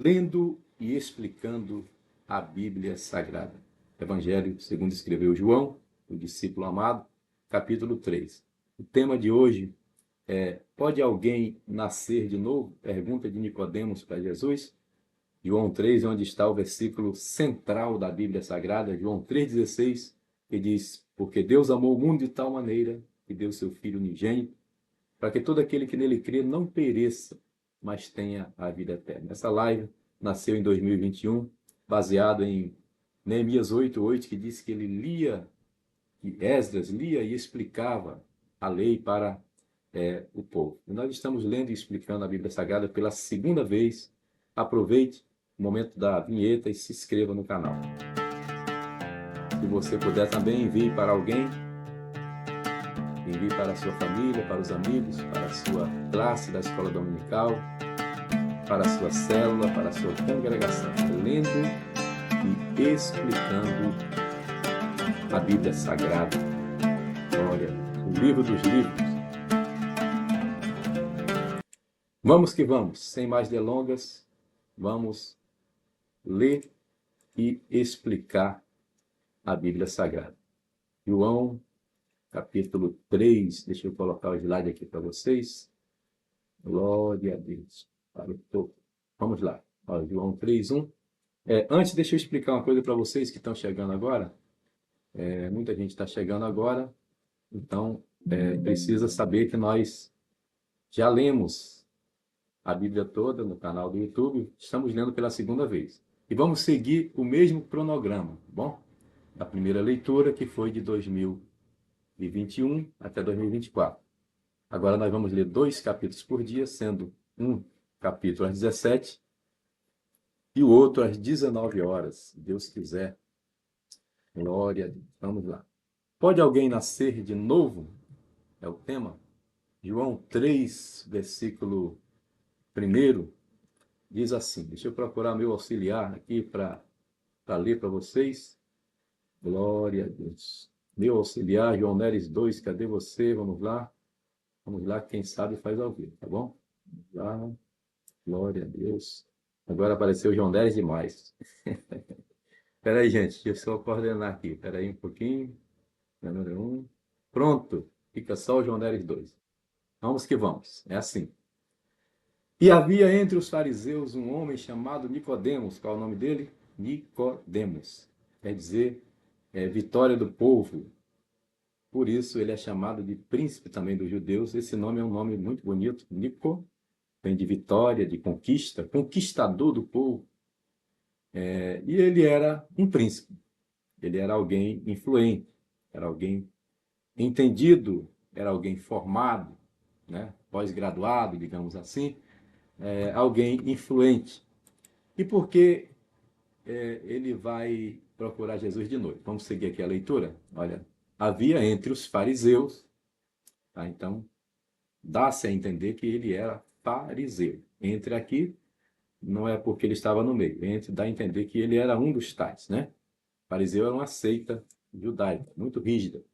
Lendo e explicando a Bíblia Sagrada. Evangelho segundo escreveu João, o discípulo amado, capítulo 3. O tema de hoje é: pode alguém nascer de novo? Pergunta de Nicodemos para Jesus. João 3, onde está o versículo central da Bíblia Sagrada, João 3,16, que diz: porque Deus amou o mundo de tal maneira que deu seu Filho unigênito, para que todo aquele que nele crê não pereça, mas tenha a vida eterna. Essa live nasceu em 2021, baseado em Neemias 8:8, que diz que ele lia, que Esdras lia e explicava a lei para o povo. E nós estamos lendo e explicando a Bíblia Sagrada pela segunda vez. Aproveite o momento da vinheta e se inscreva no canal. Se você puder também, envie para alguém. Envie para a sua família, para os amigos, para a sua classe da escola dominical, para a sua célula, para a sua congregação, lendo e explicando a Bíblia Sagrada. Glória, o livro dos livros. Vamos que vamos, sem mais delongas, vamos ler e explicar a Bíblia Sagrada. João, capítulo 3, deixa eu colocar o slide aqui para vocês. Glória a Deus. Para o topo. Vamos lá. Ó, João 3:1. Antes, deixa eu explicar uma coisa para vocês que estão chegando agora. Muita gente está chegando agora, então precisa saber que nós já lemos a Bíblia toda no canal do YouTube. Estamos lendo pela segunda vez. E vamos seguir o mesmo cronograma, tá bom? A primeira leitura, que foi de 2021 até 2024. Agora nós vamos ler 2 capítulos por dia, sendo um capítulo às 17 e o outro às 19 horas, se Deus quiser. Glória a Deus. Vamos lá. Pode alguém nascer de novo? É o tema. João 3, versículo 1, diz assim. Deixa eu procurar meu auxiliar aqui para ler para vocês. Glória a Deus. Meu auxiliar, João Neres 2, cadê você? Vamos lá. Vamos lá, quem sabe faz ao vivo, tá bom? Vamos lá. Glória a Deus. Agora apareceu o João 10 demais. Espera aí, gente. Deixa eu só coordenar aqui. Espera aí um pouquinho. Número 1. Pronto. Fica só o João 10 2. Vamos que vamos. É assim. E havia entre os fariseus um homem chamado Nicodemos. Qual é o nome dele? Nicodemos. Quer dizer, vitória do povo. Por isso ele é chamado de príncipe também dos judeus. Esse nome é um nome muito bonito. Nico vem de vitória, de conquista, conquistador do povo. E ele era um príncipe. Ele era alguém influente, era alguém entendido, era alguém formado, né? Pós-graduado, digamos assim, alguém influente. E por que ele vai procurar Jesus de noite? Vamos seguir aqui a leitura? Olha, havia entre os fariseus, tá? Então, dá-se a entender que ele era fariseu. Entre aqui, não é porque ele estava no meio, entre dá a entender que ele era um dos tais, né? Fariseu era uma seita judaica, muito rígida.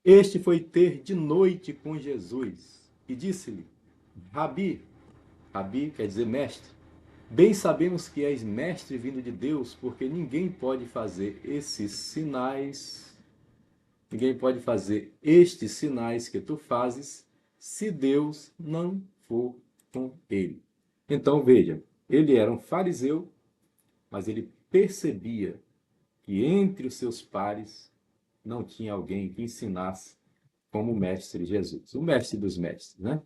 Este foi ter de noite com Jesus e disse-lhe: Rabi, Rabi quer dizer mestre, bem sabemos que és mestre vindo de Deus, porque ninguém pode fazer esses sinais, ninguém pode fazer estes sinais que tu fazes, se Deus não for com ele. Então veja, ele era um fariseu, mas ele percebia que entre os seus pares não tinha alguém que ensinasse como o mestre Jesus, o mestre dos mestres, né?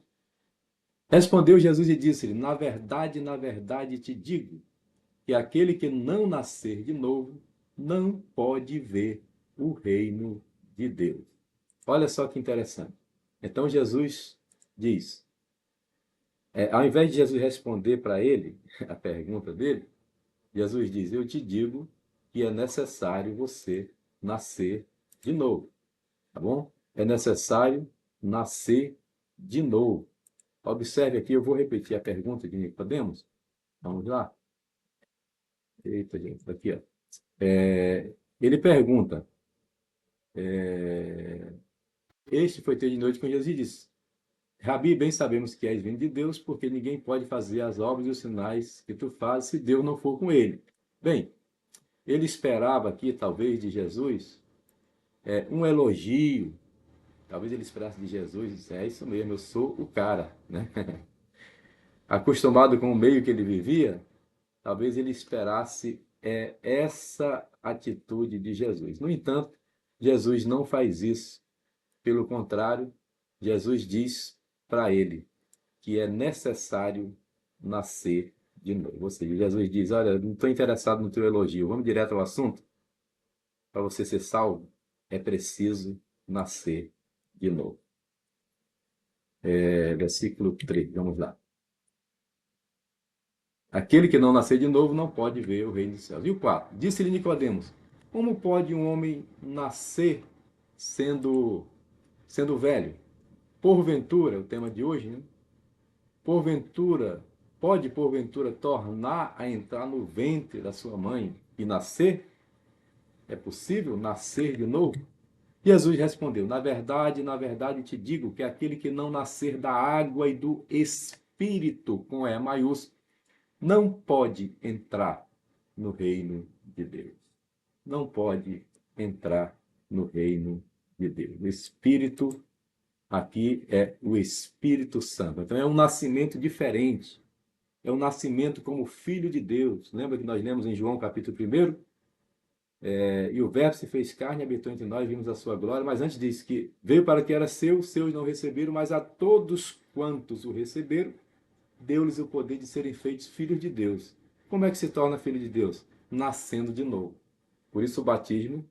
Respondeu Jesus e disse-lhe: na verdade te digo que aquele que não nascer de novo não pode ver o reino de Deus. Olha só que interessante. Então Jesus diz, ao invés de Jesus responder para ele a pergunta dele, Jesus diz: eu te digo que é necessário você nascer de novo, tá bom? É necessário nascer de novo. Observe aqui, eu vou repetir a pergunta de Nicodemos. Vamos lá? Eita, gente, aqui, ó. Ele pergunta, este foi ter de noite com Jesus e disse, Rabi, bem sabemos que és vindo de Deus, porque ninguém pode fazer as obras e os sinais que tu fazes se Deus não for com ele. Bem, ele esperava aqui, talvez, de Jesus, um elogio. Talvez ele esperasse de Jesus e disse, é isso mesmo, eu sou o cara, né? Acostumado com o meio que ele vivia, talvez ele esperasse essa atitude de Jesus. No entanto, Jesus não faz isso. Pelo contrário, Jesus diz para ele que é necessário nascer de novo. Ou seja, Jesus diz, olha, não estou interessado no teu elogio, vamos direto ao assunto. Para você ser salvo, é preciso nascer de novo. Versículo 3, vamos lá. Aquele que não nascer de novo não pode ver o reino dos céus. E o 4, disse-lhe Nicodemos, como pode um homem nascer sendo velho? Porventura, o tema de hoje, né? Porventura tornar a entrar no ventre da sua mãe e nascer? É possível nascer de novo? Jesus respondeu, na verdade te digo que aquele que não nascer da água e do Espírito, com E maiúsculo, não pode entrar no reino de Deus. Não pode entrar no reino de Deus. O Espírito aqui é o Espírito Santo. Então é um nascimento diferente. É um nascimento como filho de Deus. Lembra que nós lemos em João capítulo 1? E o verbo se fez carne, habitou entre nós, vimos a sua glória. Mas antes disso, que veio para que era seu, seus não receberam, mas a todos quantos o receberam, deu-lhes o poder de serem feitos filhos de Deus. Como é que se torna filho de Deus? Nascendo de novo. Por isso o batismo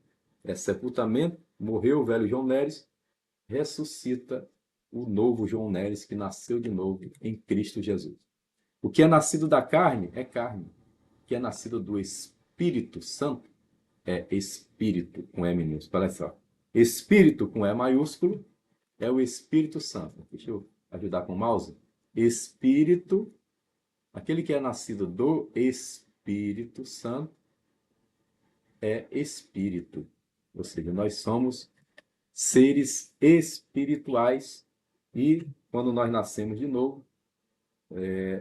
é sepultamento, morreu o velho João Neres, ressuscita o novo João Neres que nasceu de novo em Cristo Jesus. O que é nascido da carne é carne. O que é nascido do Espírito Santo é Espírito com E minúsculo. Olha só. Espírito com E maiúsculo é o Espírito Santo. Deixa eu ajudar com o mouse. Espírito, aquele que é nascido do Espírito Santo é Espírito. Ou seja, nós somos seres espirituais e quando nós nascemos de novo,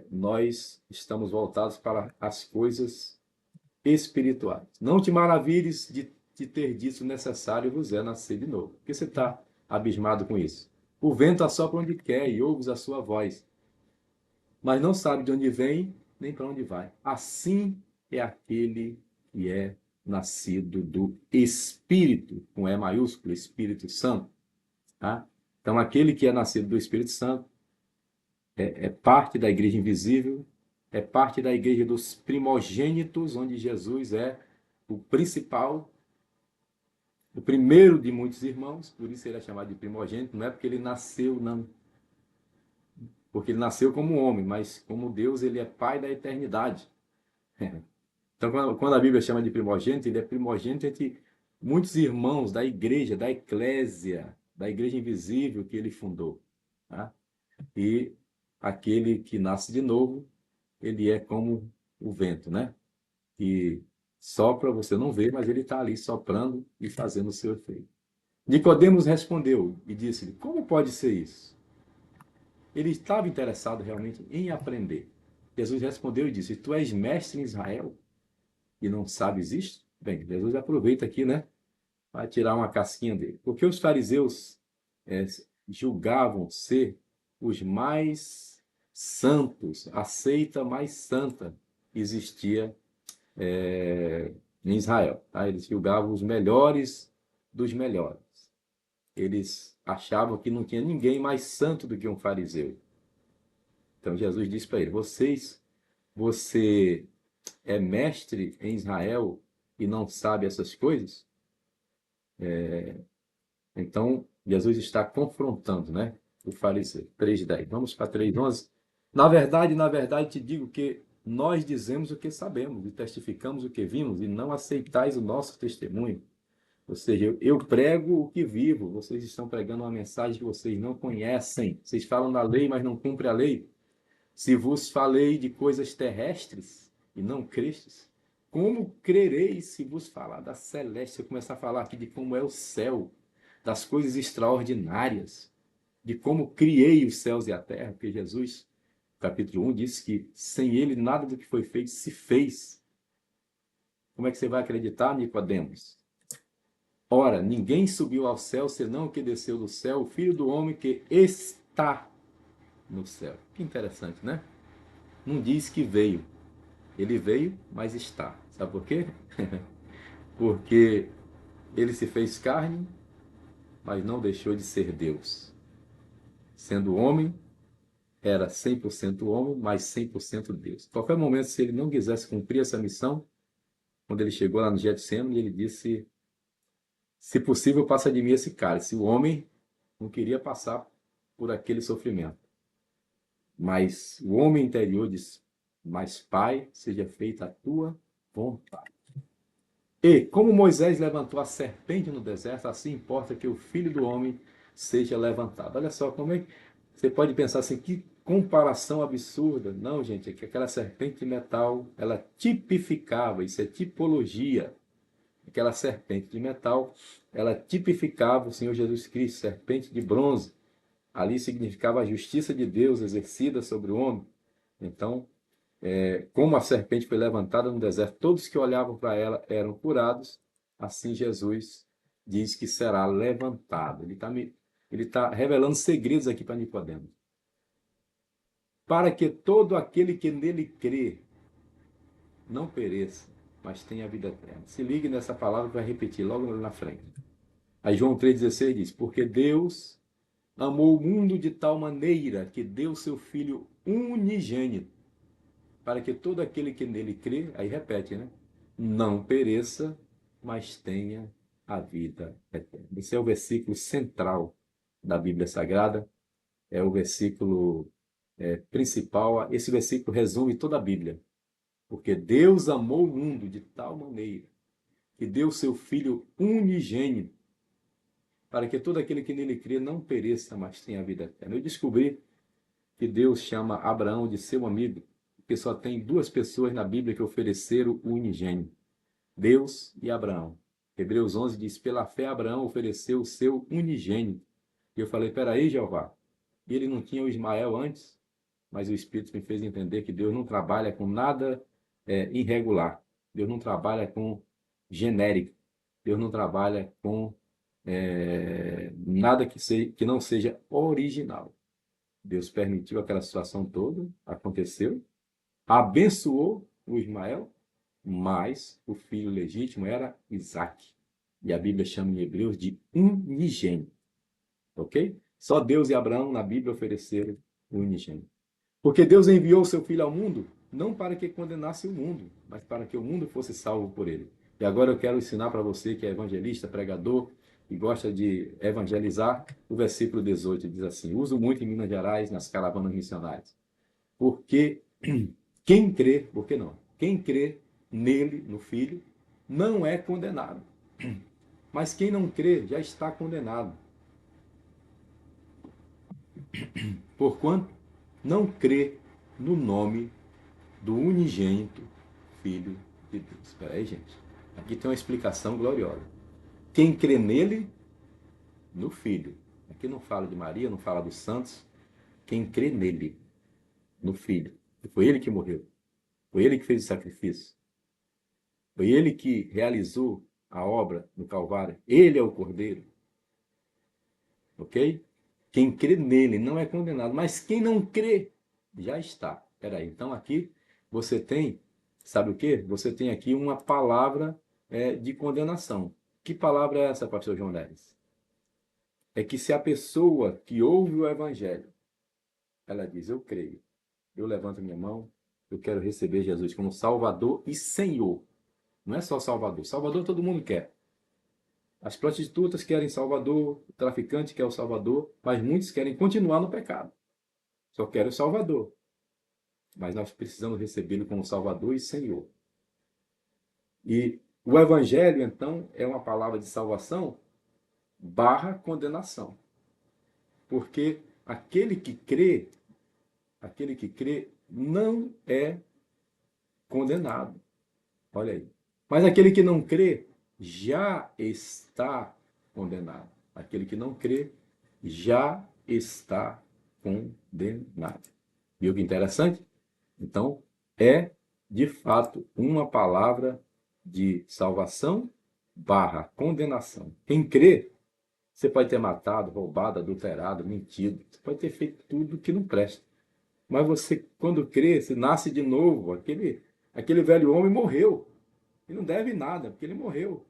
nós estamos voltados para as coisas espirituais. Não te maravilhes de ter dito necessário vos é nascer de novo. Por que você está abismado com isso? O vento assopra onde quer e ouves a sua voz, mas não sabe de onde vem nem para onde vai. Assim é aquele que é nascido do Espírito, com E maiúsculo, Espírito Santo. Tá? Então, aquele que é nascido do Espírito Santo é parte da igreja invisível, é parte da igreja dos primogênitos, onde Jesus é o principal, o primeiro de muitos irmãos, por isso ele é chamado de primogênito, não é porque ele nasceu, não. Porque ele nasceu como homem, mas como Deus, ele é pai da eternidade. Então, quando a Bíblia chama de primogênito, ele é primogênito entre muitos irmãos da igreja, da eclésia, da igreja invisível que ele fundou. Tá? E aquele que nasce de novo, ele é como o vento, né? Que sopra, você não vê, mas ele está ali soprando e fazendo o seu efeito. Nicodemos respondeu e disse-lhe, como pode ser isso? Ele estava interessado realmente em aprender. Jesus respondeu e disse, tu és mestre em Israel e não sabes isto? Bem, Jesus aproveita aqui, né? Para tirar uma casquinha dele. Porque os fariseus julgavam ser os mais santos, a seita mais santa que existia em Israel. Tá? Eles julgavam os melhores dos melhores. Eles achavam que não tinha ninguém mais santo do que um fariseu. Então Jesus disse para ele, você é mestre em Israel e não sabe essas coisas? Então, Jesus está confrontando, né, o fariseu. 3:10. Vamos para 3:11. Na verdade, te digo que nós dizemos o que sabemos e testificamos o que vimos e não aceitais o nosso testemunho. Ou seja, eu prego o que vivo, vocês estão pregando uma mensagem que vocês não conhecem. Vocês falam da lei, mas não cumprem a lei. Se vos falei de coisas terrestres e não crestes, como crereis se vos falar da celeste? Se eu começar a falar aqui de como é o céu, das coisas extraordinárias. de como criei os céus e a terra, porque Jesus, capítulo 1, disse que sem ele nada do que foi feito se fez. Como é que você vai acreditar, Nicodemos? Ora, ninguém subiu ao céu senão o que desceu do céu, o Filho do Homem que está no céu. Que interessante, né? Não diz que veio. Ele veio, mas está. Sabe por quê? Porque ele se fez carne, mas não deixou de ser Deus. Sendo homem, era 100% homem, mas 100% Deus. A qualquer momento, se ele não quisesse cumprir essa missão, quando ele chegou lá no Getsemane, ele disse: se possível, passa de mim esse cálice. O homem não queria passar por aquele sofrimento. Mas o homem interior diz: mas, Pai, seja feita a tua vontade. E, como Moisés levantou a serpente no deserto, assim importa que o Filho do Homem seja levantado. Olha só como é que você pode pensar assim, que comparação absurda. Não, gente, é que aquela serpente de metal, ela tipificava, isso é tipologia. Aquela serpente de metal, ela tipificava o Senhor Jesus Cristo, serpente de bronze. Ali significava a justiça de Deus exercida sobre o homem. Então, como a serpente foi levantada no deserto, todos que olhavam para ela eram curados, assim Jesus diz que será levantado. Ele tá revelando segredos aqui para Nicodemos. Para que todo aquele que nele crê não pereça, mas tenha a vida eterna. Se ligue nessa palavra que vai repetir logo na frente. Aí João 3,16 diz: porque Deus amou o mundo de tal maneira que deu seu Filho unigênito, para que todo aquele que nele crê, aí repete, né? Não pereça, mas tenha a vida eterna. Esse é o versículo central da Bíblia Sagrada, é o versículo principal. Esse versículo resume toda a Bíblia. Porque Deus amou o mundo de tal maneira que deu seu Filho unigênito, para que todo aquele que nele crê não pereça, mas tenha a vida eterna. Eu descobri que Deus chama Abraão de seu amigo, porque só tem duas pessoas na Bíblia que ofereceram o unigênito: Deus e Abraão. Hebreus 11 diz: pela fé Abraão ofereceu o seu unigênito. E eu falei: peraí, Jeová, ele não tinha o Ismael antes? Mas o Espírito me fez entender que Deus não trabalha com nada irregular. Deus não trabalha com genérico. Deus não trabalha com nada que não seja original. Deus permitiu aquela situação toda, aconteceu, abençoou o Ismael, mas o filho legítimo era Isaac. E a Bíblia chama em Hebreus de unigênito. Ok? Só Deus e Abraão na Bíblia ofereceram o unigênito. Porque Deus enviou o seu Filho ao mundo, não para que condenasse o mundo, mas para que o mundo fosse salvo por ele. E agora eu quero ensinar para você que é evangelista, pregador e gosta de evangelizar, o versículo 18 diz assim: uso muito em Minas Gerais, nas caravanas missionárias. Porque quem crê, por que não? Quem crê nele, no Filho, não é condenado. Mas quem não crê já está condenado. Porquanto não crê no nome do unigênito Filho de Deus. Espera aí, gente. Aqui tem uma explicação gloriosa. Quem crê nele, no Filho. Aqui não fala de Maria, não fala dos santos. Quem crê nele, no Filho. Foi ele que morreu. Foi ele que fez o sacrifício. Foi ele que realizou a obra no Calvário. Ele é o Cordeiro. Ok? Quem crê nele não é condenado. Mas quem não crê, já está. Espera aí. Então aqui você tem, sabe o quê? Você tem aqui uma palavra de condenação. Que palavra é essa, pastor João Neves? É que se a pessoa que ouve o evangelho, ela diz: eu creio, eu levanto minha mão, eu quero receber Jesus como Salvador e Senhor. Não é só Salvador. Salvador todo mundo quer. As prostitutas querem Salvador, o traficante quer o Salvador, mas muitos querem continuar no pecado. Só querem o Salvador. Mas nós precisamos recebê-lo como Salvador e Senhor. E o Evangelho, então, é uma palavra de salvação barra condenação. Porque aquele que crê não é condenado. Olha aí. Mas aquele que não crê já está condenado. Aquele que não crê já está condenado. Viu que interessante? Então, é, de fato, uma palavra de salvação barra condenação. Quem crê, você pode ter matado, roubado, adulterado, mentido. Você pode ter feito tudo que não presta. Mas você, quando crê, você nasce de novo. Aquele velho homem morreu. Ele não deve nada, porque ele morreu.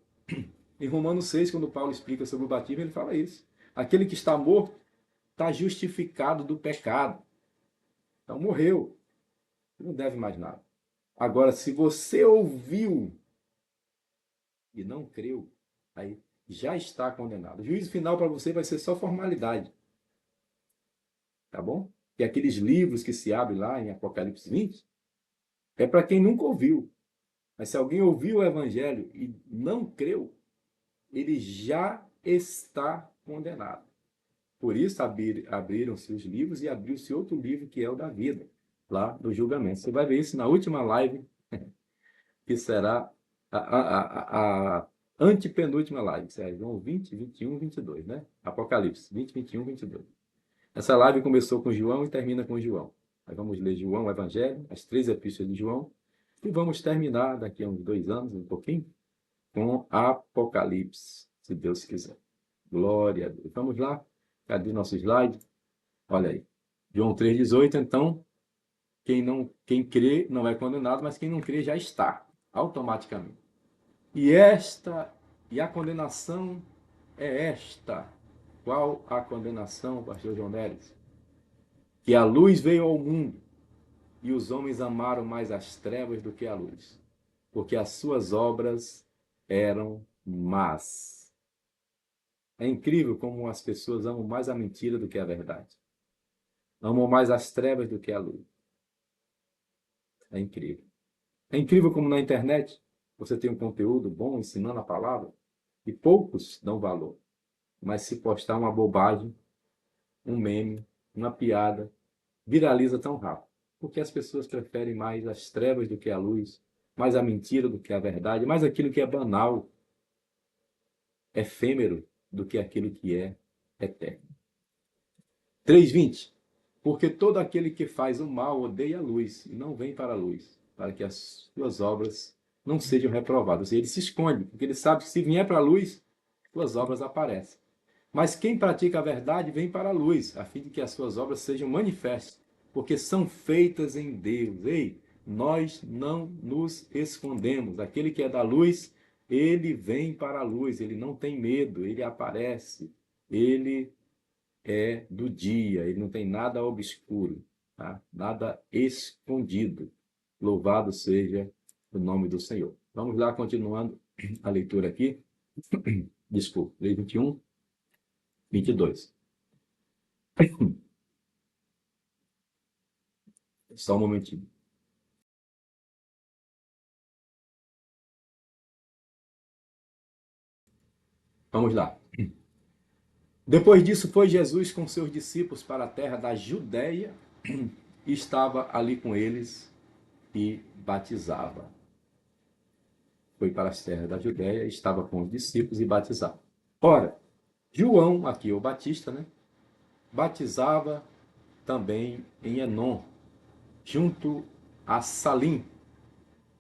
Em Romanos 6, quando Paulo explica sobre o batismo, ele fala isso. Aquele que está morto está justificado do pecado. Então morreu. Ele não deve mais nada. Agora, se você ouviu e não creu, aí já está condenado. O juízo final para você vai ser só formalidade. Tá bom? E aqueles livros que se abrem lá em Apocalipse 20, é para quem nunca ouviu. Mas se alguém ouviu o evangelho e não creu, ele já está condenado. Por isso abriram-se os livros e abriu-se outro livro que é o da vida, lá do julgamento. Você vai ver isso na última live, que será a antepenúltima live, que será João 20, 21, 22, né? Apocalipse 20, 21, 22. Essa live começou com João e termina com João. Aí vamos ler João, o Evangelho, as 3 epístolas de João, e vamos terminar daqui a uns 2 anos, um pouquinho, com Apocalipse, se Deus quiser. Glória a Deus. Vamos lá? Cadê nosso slide? Olha aí. João 3,18, então, quem crê não é condenado, mas quem não crê já está, automaticamente. E a condenação é esta. Qual a condenação, pastor João Neres? Que a luz veio ao mundo, e os homens amaram mais as trevas do que a luz, porque as suas obras eram más. É incrível como as pessoas amam mais a mentira do que a verdade. Amam mais as trevas do que a luz. É incrível. É incrível como na internet você tem um conteúdo bom ensinando a palavra e poucos dão valor. Mas se postar uma bobagem, um meme, uma piada, viraliza tão rápido. Porque as pessoas preferem mais as trevas do que a luz, mais a mentira do que a verdade, mais aquilo que é banal, efêmero, do que aquilo que é eterno. 3:20. Porque todo aquele que faz o mal odeia a luz e não vem para a luz, para que as suas obras não sejam reprovadas. E ele se esconde, porque ele sabe que se vier para a luz, suas obras aparecem. Mas quem pratica a verdade vem para a luz, a fim de que as suas obras sejam manifestas, porque são feitas em Deus. Ei, nós não nos escondemos. Aquele que é da luz, ele vem para a luz, ele não tem medo, ele aparece, ele é do dia, ele não tem nada obscuro, tá? Nada escondido. Louvado seja o nome do Senhor. Vamos lá, continuando a leitura aqui. Desculpa, 21, 22. Só um momentinho. Vamos lá. Depois disso, foi Jesus com seus discípulos para a terra da Judéia e estava ali com eles e batizava. Foi para as terras da Judéia, estava com os discípulos e batizava. Ora, João, aqui o Batista, né? Batizava também em Enom, junto a Salim,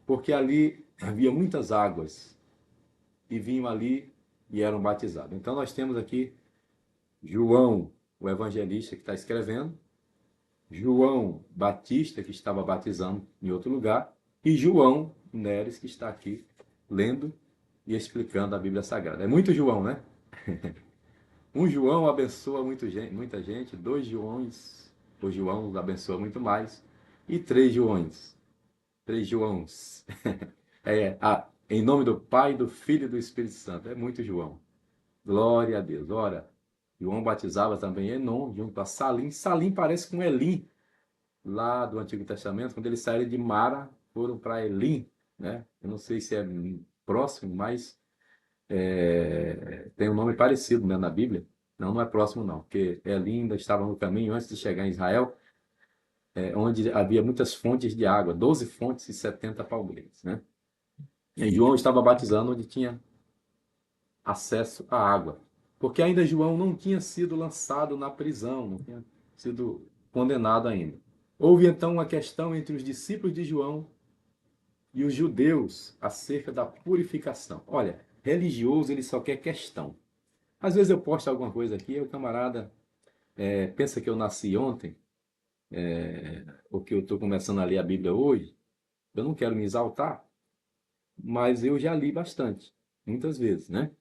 porque ali havia muitas águas e vinham ali e eram batizados. Então nós temos aqui João, o evangelista que está escrevendo, João Batista, que estava batizando em outro lugar, e João Neres, que está aqui lendo e explicando a Bíblia Sagrada. É muito João, né? Um João abençoa muita gente, 2 Joões, o João abençoa muito mais, e 3 Joões. 3 Joãos. Em nome do Pai, do Filho e do Espírito Santo. É muito João. Glória a Deus. Ora, João batizava também Enom, junto a Salim. Salim parece com Elim, lá do Antigo Testamento, quando eles saíram de Mara, foram para Elim, né? Eu não sei se é próximo, mas tem um nome parecido, né, na Bíblia. Não, não é próximo não, porque Elim ainda estava no caminho antes de chegar em Israel, onde havia muitas fontes de água, 12 fontes e 70 palmeiras, né? E João estava batizando onde tinha acesso à água. Porque ainda João não tinha sido lançado na prisão, não tinha sido condenado ainda. Houve então uma questão entre os discípulos de João e os judeus acerca da purificação. Olha, religioso ele só quer questão. Às vezes eu posto alguma coisa aqui e o camarada pensa que eu nasci ontem, ou que eu estou começando a ler a Bíblia hoje. Eu não quero me exaltar, mas eu já li bastante, muitas vezes, né?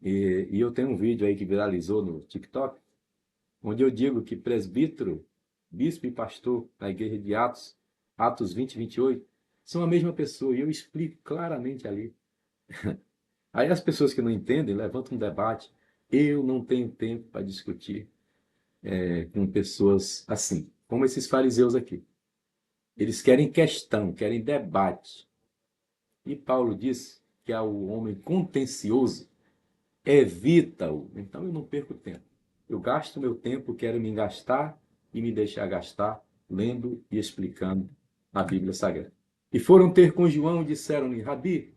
E eu tenho um vídeo aí que viralizou no TikTok, onde eu digo que presbítero, bispo e pastor da igreja de Atos, Atos 20 e 28, são a mesma pessoa, e eu explico claramente ali. Aí as pessoas que não entendem levantam um debate. Eu não tenho tempo para discutir com pessoas assim, como esses fariseus aqui. Eles querem questão, querem debate. E Paulo diz que o homem contencioso evita-o. Então eu não perco tempo. Eu gasto meu tempo, quero me gastar e me deixar gastar lendo e explicando a Bíblia Sagrada. E foram ter com João e disseram-lhe: Rabi,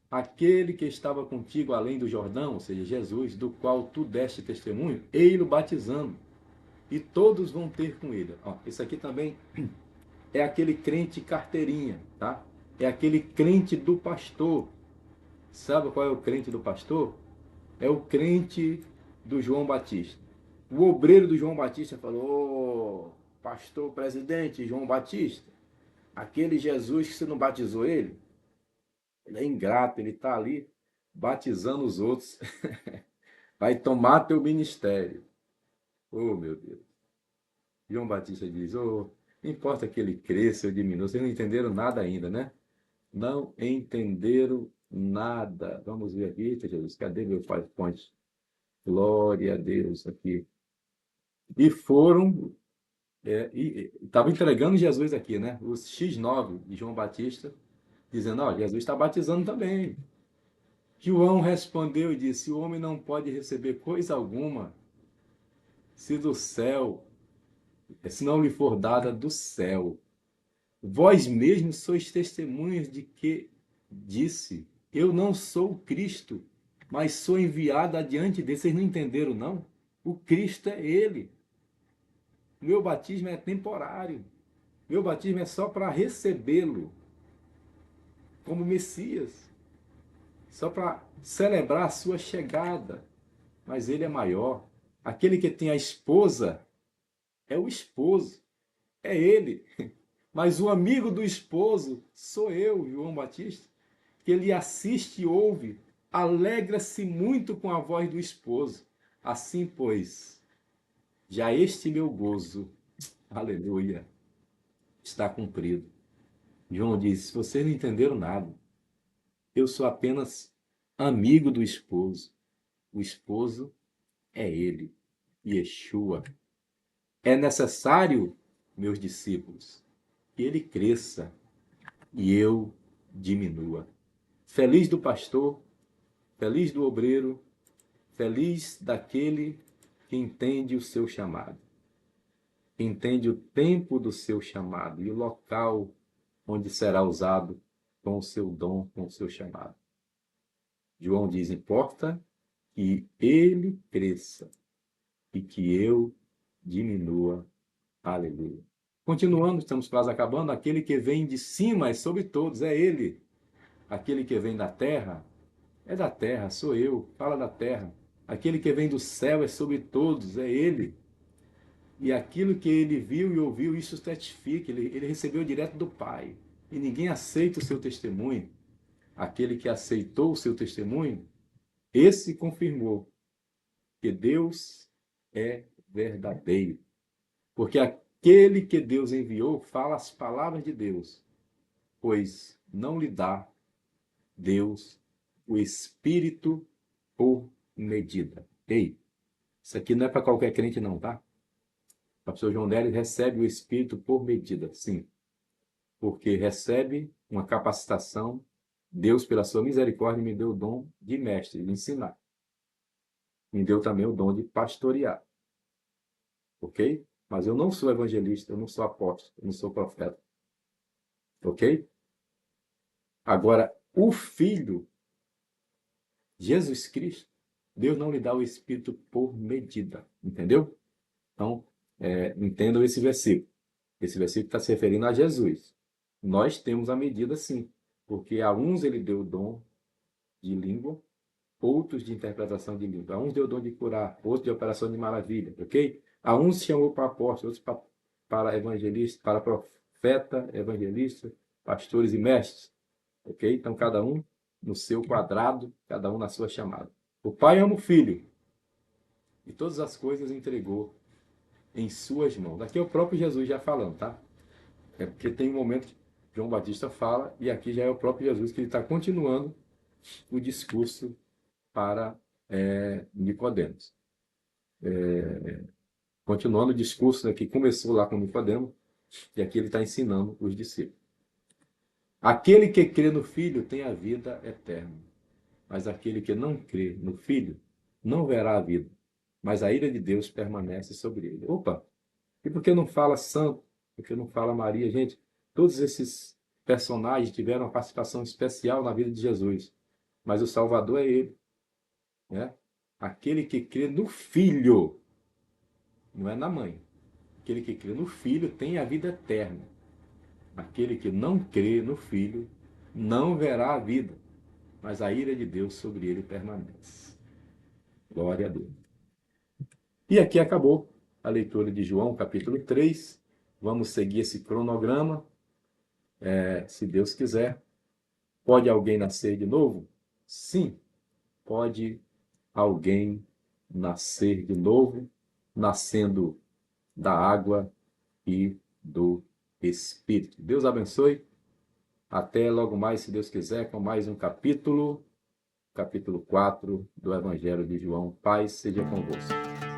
aquele que estava contigo além do Jordão, ou seja, Jesus, do qual tu deste testemunho, ei-lo batizando, e todos vão ter com ele. Ó, isso aqui também é aquele crente carteirinha, tá? É aquele crente do pastor. Sabe qual é o crente do pastor? É o crente do João Batista. O obreiro do João Batista falou: ô, pastor presidente João Batista, aquele Jesus que você não batizou ele, ele é ingrato, ele está ali batizando os outros. Vai tomar teu ministério. Oh, meu Deus. João Batista diz: oh, não importa que ele cresça ou diminua, vocês não entenderam nada ainda, né? Não entenderam nada. Vamos ver aqui, Jesus, cadê meu PowerPoint? Glória a Deus aqui. E foram, e estavam entregando Jesus aqui, né? Os X9 de João Batista, dizendo: ó, Jesus está batizando também. João respondeu e disse: o homem não pode receber coisa alguma se do céu, se não lhe for dada do céu. Vós mesmos sois testemunhas de que disse: eu não sou o Cristo, mas sou enviado adiante dele. Vocês não entenderam, não? O Cristo é ele. Meu batismo é temporário. Meu batismo é só para recebê-lo como Messias, só para celebrar a sua chegada. Mas ele é maior. Aquele que tem a esposa é o esposo, é ele. Mas o amigo do esposo sou eu, João Batista, que ele assiste e ouve, alegra-se muito com a voz do esposo. Assim, pois, já este meu gozo, aleluia, está cumprido. João diz: vocês não entenderam nada. Eu sou apenas amigo do esposo. O esposo é ele, Yeshua. É necessário, meus discípulos, que ele cresça e eu diminua. Feliz do pastor, feliz do obreiro, feliz daquele que entende o seu chamado, que entende o tempo do seu chamado e o local onde será usado com o seu dom, com o seu chamado. João diz: importa que ele cresça e que eu diminua. Aleluia. Continuando, estamos quase acabando. Aquele que vem de cima é sobre todos, é ele. Aquele que vem da terra é da terra, sou eu, fala da terra. Aquele que vem do céu é sobre todos, é ele. E aquilo que ele viu e ouviu, isso testifica, ele recebeu direto do Pai. E ninguém aceita o seu testemunho. Aquele que aceitou o seu testemunho, esse confirmou que Deus é verdadeiro. Porque aquele que Deus enviou fala as palavras de Deus, pois não lhe dá Deus o Espírito por medida. Ei, isso aqui não é para qualquer crente não, tá? O pastor João Nery recebe o Espírito por medida, sim. Porque recebe uma capacitação. Deus, pela sua misericórdia, me deu o dom de mestre, de ensinar. Me deu também o dom de pastorear. Ok? Mas eu não sou evangelista, eu não sou apóstolo, eu não sou profeta. Ok? Agora, o Filho, Jesus Cristo, Deus não lhe dá o Espírito por medida, entendeu? Então, entendam esse versículo. Esse versículo está se referindo a Jesus. Nós temos a medida sim, porque a uns ele deu o dom de língua, outros de interpretação de língua. A uns deu o dom de curar, outros de operação de maravilha, ok? A uns chamou para apóstolo, outros para evangelista, para profeta, evangelista, pastores e mestres, ok? Então, cada um no seu quadrado, cada um na sua chamada. O Pai ama o Filho e todas as coisas entregou em suas mãos. Aqui é o próprio Jesus já falando, tá? É porque tem um momento que João Batista fala e aqui já é o próprio Jesus que ele está continuando o discurso para Nicodemos. Continuando o discurso, né, que começou lá com Nicodemos e aqui ele está ensinando os discípulos. Aquele que crê no Filho tem a vida eterna, mas aquele que não crê no Filho não verá a vida, mas a ira de Deus permanece sobre ele. Opa! E por que não fala santo? Por que não fala Maria? Gente, todos esses personagens tiveram uma participação especial na vida de Jesus, mas o Salvador é ele, né? Aquele que crê no Filho, não é na mãe. Aquele que crê no Filho tem a vida eterna. Aquele que não crê no Filho não verá a vida, mas a ira de Deus sobre ele permanece. Glória a Deus. E aqui acabou a leitura de João, capítulo 3. Vamos seguir esse cronograma, se Deus quiser. Pode alguém nascer de novo? Sim, pode alguém nascer de novo, nascendo da água e do Espírito. Deus abençoe. Até logo mais, se Deus quiser, com mais um capítulo 4 do Evangelho de João. Paz seja convosco.